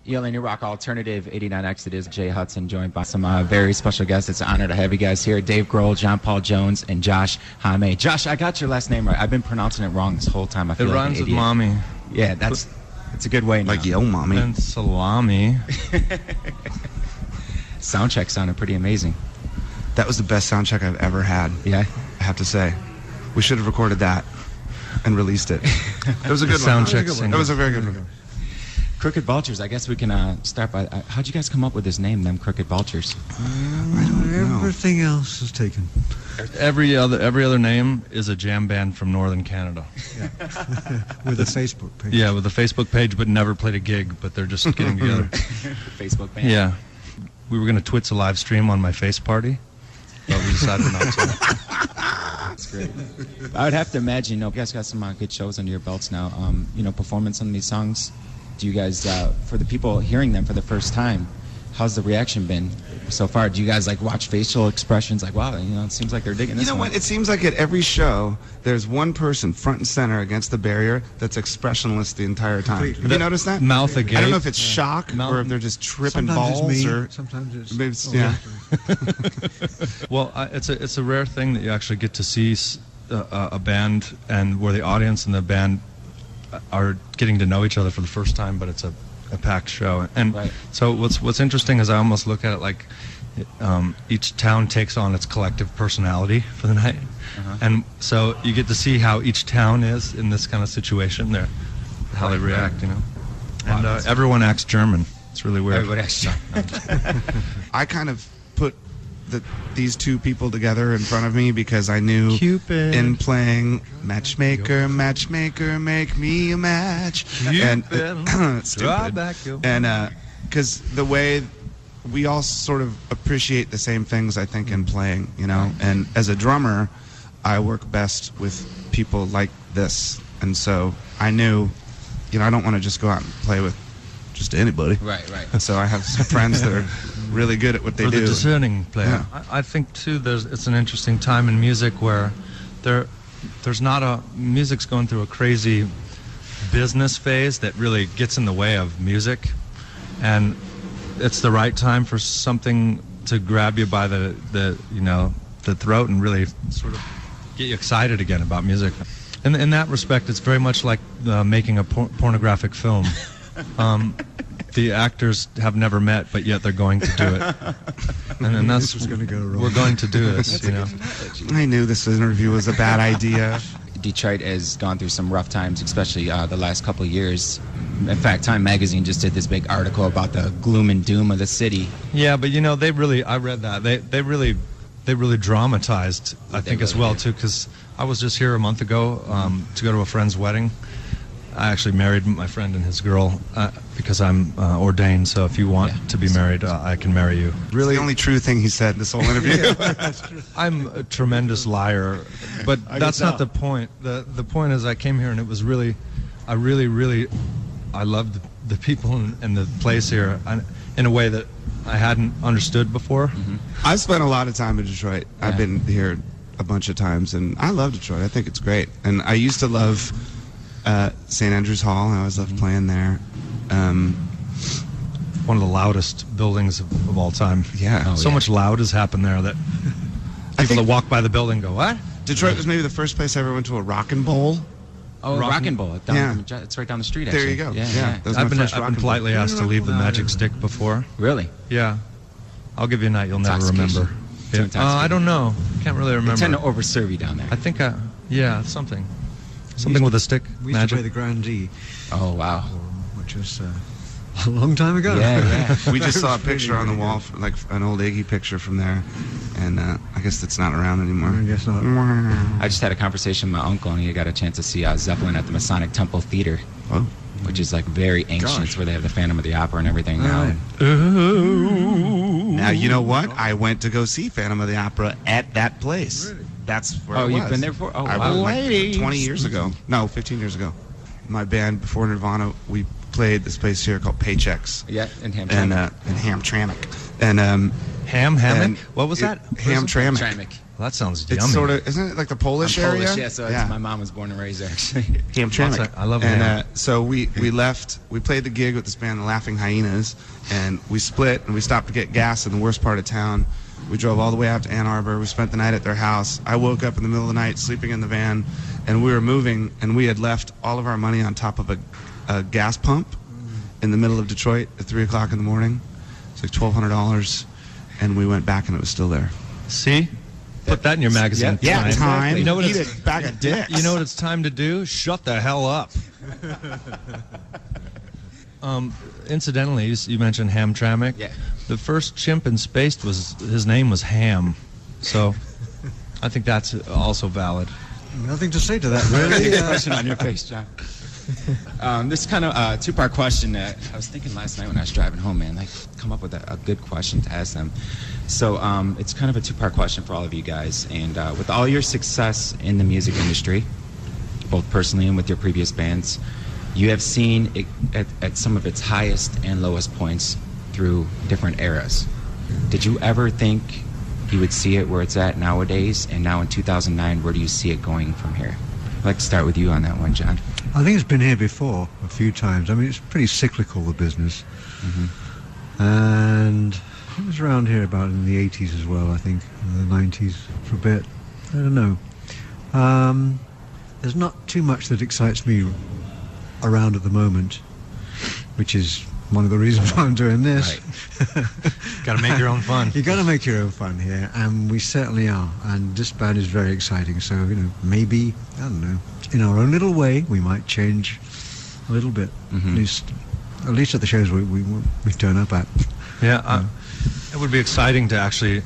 Yelling New Rock Alternative 89X. It is Jay Hudson, joined by some very special guests. It's an honor to have you guys here. Dave Grohl, John Paul Jones, and Josh Homme. Josh, I got your last name right. I've been pronouncing it wrong this whole time. I feel it like rhymes an with idiot. mommy. Yeah, it's a good way now. Like yo, mommy. And salami. Soundcheck sounded pretty amazing. That was the best sound check I've ever had. Yeah? I have to say. We should have recorded that and released it. It was a good sound check. That was a very good one. Crooked Vultures. I guess we can start by... how'd you guys come up with this name, them Crooked Vultures? I don't know. Everything else is taken. Every other name is a jam band from Northern Canada. Yeah. With a Facebook page. Yeah, with a Facebook page, but never played a gig, but they're just getting together. Facebook band. Yeah. We were going to Twitch a live stream on my face party, but we decided not to. That's great. I would have to imagine, you guys got some good shows under your belts now. Performing some of these songs. Do you guys, for the people hearing them for the first time, how's the reaction been so far? Do you guys watch facial expressions wow, it seems like they're digging this You know one. what? It seems like at every show, there's one person front and center against the barrier that's expressionless the entire time. Have you noticed that? Mouth agape. I don't know if it's shock or if they're just tripping Sometimes balls it's me. or Sometimes it's yeah. Well, it's a rare thing that you actually get to see a band and where the audience and the band are getting to know each other for the first time, but it's a packed show. And right. So what's interesting is I almost look at it like each town takes on its collective personality for the night. Uh-huh. And so you get to see how each town is in this kind of situation, how they react, And everyone acts German. It's really weird. Everybody acts German. I kind of put these two people together in front of me because I knew Cupid. in playing Matchmaker, Matchmaker, make me a match. Cupid. And Draw back your... And because the way we all sort of appreciate the same things, I think, in playing, And as a drummer, I work best with people like this. And so I knew, I don't want to just go out and play with just anybody. Right. And so I have some friends that are really good at what they For do. the discerning player. Yeah. I think, too, it's an interesting time in music where there's not music's going through a crazy business phase that really gets in the way of music. And it's the right time for something to grab you by the throat and really sort of get you excited again about music. And in that respect, it's very much like making a pornographic film. The actors have never met, but yet they're going to do it. And that's this was going to go wrong. We're going to do this, I knew this interview was a bad idea. Detroit has gone through some rough times, especially the last couple of years. In fact, Time Magazine just did this big article about the gloom and doom of the city. Yeah, but I read that. They really dramatized, I think, as well, too, because I was just here a month ago to go to a friend's wedding. I actually married my friend and his girl because I'm ordained, so if you want to be married, I can marry you. Really, the only true thing he said this whole interview. I'm a tremendous liar, but that's not the point. The point is I came here and it was really, I loved the people and the place here in a way that I hadn't understood before. Mm-hmm. I've spent a lot of time in Detroit. Yeah. I've been here a bunch of times, and I love Detroit. I think it's great. And I used to love St. Andrews Hall. I always loved playing there. One of the loudest buildings of all time. Yeah. So much loud has happened there that people that walk by the building go, what? Detroit was maybe the first place I ever went to a Rockin' Bowl. Oh, Rockin' Bowl. It's right down the street, actually. There you go. Yeah. That was my I've first been Rockin' politely Bowl. asked to leave the Magic Stick before. Really? Yeah. I'll give you a night you'll never Intoxication. remember. Too intoxicated. I don't know. Can't really They remember. tend to overserve you down there. I think, something. Something with a stick. We used Magic. to play the Grandee, Oh, wow. which was a long time ago. Yeah. We just saw a picture on the wall, like an old Iggy picture from there, and I guess it's not around anymore. I guess not. I just had a conversation with my uncle, and he got a chance to see Zeppelin at the Masonic Temple Theater, Oh. which is like very ancient. It's where they have the Phantom of the Opera and everything now. Now, you know what? I went to go see Phantom of the Opera at that place. Really? That's where Oh, I was. you've been there for? Oh, I wow. went like 20 years ago. No, 15 years ago. My band, before Nirvana, we played this place here called Paychecks. Yeah, in And Hamtramck. in Hamtramck. And Hammock? and What was that? Hamtramck. Hamtramck. Well, that sounds It's yummy. sort of, isn't it like the Polish I'm area? Polish, yeah, so my mom was born and raised there, actually. Hamtramck. I love and, ham. so we left, we played the gig with this band, the Laughing Hyenas, and we split and we stopped to get gas in the worst part of town. We drove all the way out to Ann Arbor. We spent the night at their house. I woke up in the middle of the night sleeping in the van, and we were moving, and we had left all of our money on top of a gas pump in the middle of Detroit at 3 o'clock in the morning. It's like $1,200, and we went back and it was still there. See? Put that in your magazine. Yeah, time. You know what Eat it's, a bag of dicks. You know what it's time to do? Shut the hell up. Incidentally, you mentioned Hamtramck. Yeah. The first chimp in space his name was Ham, so I think that's also valid. Nothing to say to that, really. Expression on your face, John. This is kind of a two-part question that I was thinking last night when I was driving home, man. Like, come up with a good question to ask them. So it's kind of a two-part question for all of you guys. And with all your success in the music industry, both personally and with your previous bands, you have seen it at some of its highest and lowest points through different eras. Did you ever think you would see it where it's at nowadays? And now in 2009, where do you see it going from here? I'd like to start with you on that one, John. I think it's been here before a few times. I mean, it's pretty cyclical, the business. Mm-hmm. And it was around here about in the 80s as well, I think, in the 90s for a bit. I don't know. There's not too much that excites me around at the moment, which is one of the reasons why I'm doing this. Right. Got to make your own fun. You got to make your own fun here, and we certainly are. And this band is very exciting. So maybe I don't know, in our own little way, we might change a little bit. Mm-hmm. At least at the shows we turn up at. Yeah, it would be exciting to actually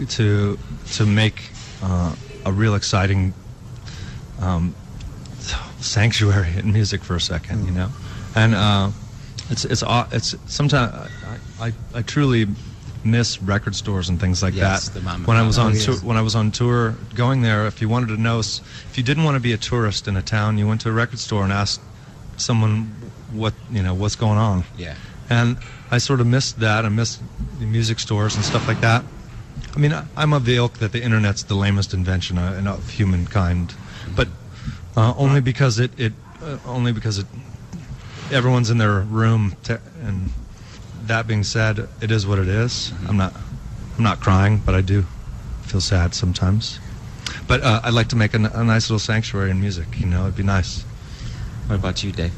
to make a real exciting sanctuary in music for a second, you know, and it's sometimes I truly miss record stores and things like that. When I was on tour, going there, if you wanted to know, if you didn't want to be a tourist in a town, you went to a record store and asked someone what's going on. Yeah. And I sort of missed that. I missed the music stores and stuff like that. I mean, I'm of the ilk that the internet's the lamest invention of humankind, but only because everyone's in their room. And that being said, it is what it is. I'm not crying, but I do feel sad sometimes. But I'd like to make a nice little sanctuary in music. It'd be nice. What about you, Dave?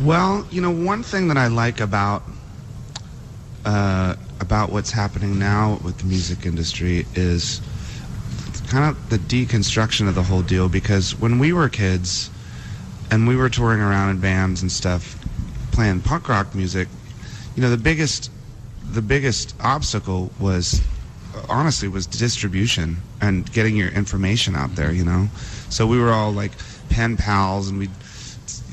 Well, one thing that I like about what's happening now with the music industry is kind of the deconstruction of the whole deal, because when we were kids and we were touring around in bands and stuff playing punk rock music, the biggest obstacle was distribution and getting your information out there, So we were all like pen pals, and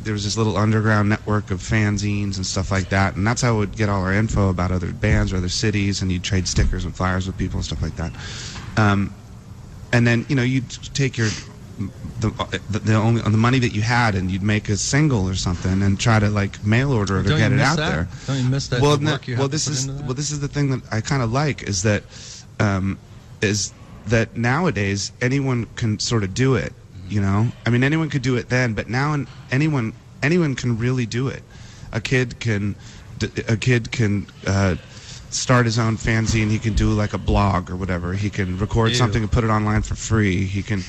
there was this little underground network of fanzines and stuff like that, and that's how we would get all our info about other bands or other cities, and you'd trade stickers and flyers with people and stuff like that. And then you'd take the money that you had, and you'd make a single or something and try to mail order it or get it out there. Don't you miss that? This is the thing that I kind of like, is that nowadays anyone can sort of do it. I mean, anyone could do it then, but now anyone can really do it. A kid can start his own fanzine. He can do like a blog or whatever. He can record something and put it online for free. He can,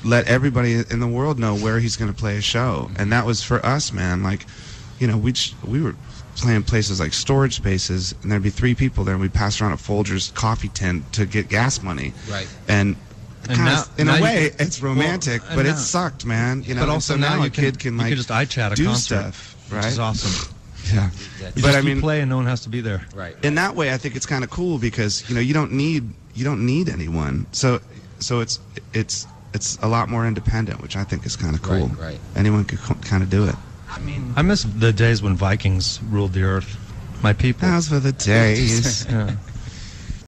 let everybody in the world know where he's going to play a show. And that was for us, man. We were playing places like storage spaces, and there'd be 3 people there, and we'd pass around a Folgers coffee tin to get gas money. Right. And now, in a way, it's romantic, but it sucked, man. But also now a kid can just iChat a do concert, stuff, right? which is awesome. Yeah, You but just play and no one has to be there. Right. In that way, I think it's kind of cool, because you don't need anyone. So it's a lot more independent, which I think is kind of cool. Right. Anyone could kind of do it. I miss the days when Vikings ruled the earth. My people. Those were the days. Yeah.